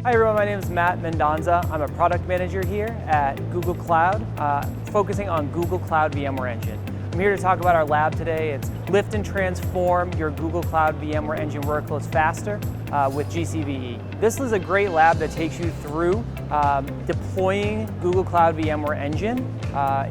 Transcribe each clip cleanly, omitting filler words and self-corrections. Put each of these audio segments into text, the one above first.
Hi everyone, my name is Matt Mendonza. I'm a product manager here at Google Cloud, focusing on Google Cloud VMware Engine. I'm here to talk about our lab today. It's lift and transform your Google Cloud VMware Engine workloads faster with GCVE. This is a great lab that takes you through deploying Google Cloud VMware Engine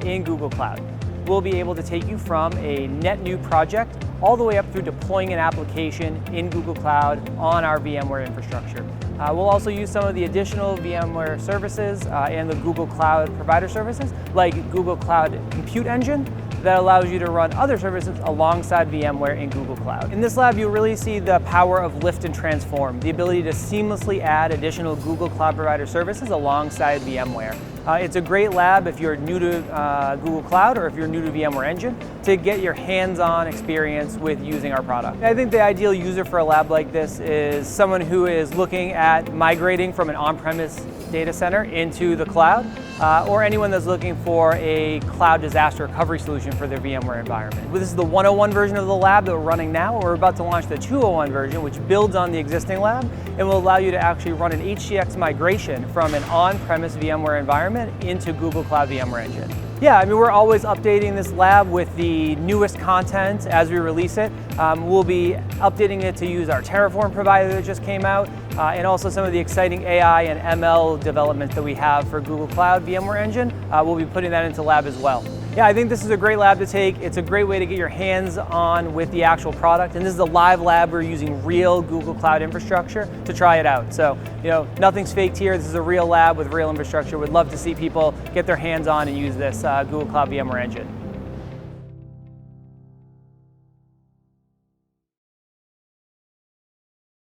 in Google Cloud. We'll be able to take you from a net new project all the way up through deploying an application in Google Cloud on our VMware infrastructure. We'll also use some of the additional VMware services and the Google Cloud provider services like Google Cloud Compute Engine that allows you to run other services alongside VMware in Google Cloud. In this lab, you'll really see the power of lift and transform, the ability to seamlessly add additional Google Cloud provider services alongside VMware. It's a great lab if you're new to Google Cloud or if you're new to VMware Engine to get your hands-on experience with using our product. I think the ideal user for a lab like this is someone who is looking at migrating from an on-premise data center into the cloud, or anyone that's looking for a cloud disaster recovery solution for their VMware environment. This is the 101 version of the lab that we're running now. We're about to launch the 201 version, which builds on the existing lab and will allow you to actually run an HCX migration from an on-premise VMware environment into Google Cloud VMware Engine. Yeah, I mean, we're always updating this lab with the newest content as we release it. We'll be updating it to use our Terraform provider that just came out, and also some of the exciting AI and ML development that we have for Google Cloud VMware Engine. We'll be putting that into lab as well. Yeah, I think this is a great lab to take. It's a great way to get your hands on with the actual product. And this is a live lab. We're using real Google Cloud infrastructure to try it out. So, nothing's faked here. This is a real lab with real infrastructure. We'd love to see people get their hands on and use this Google Cloud VMware Engine.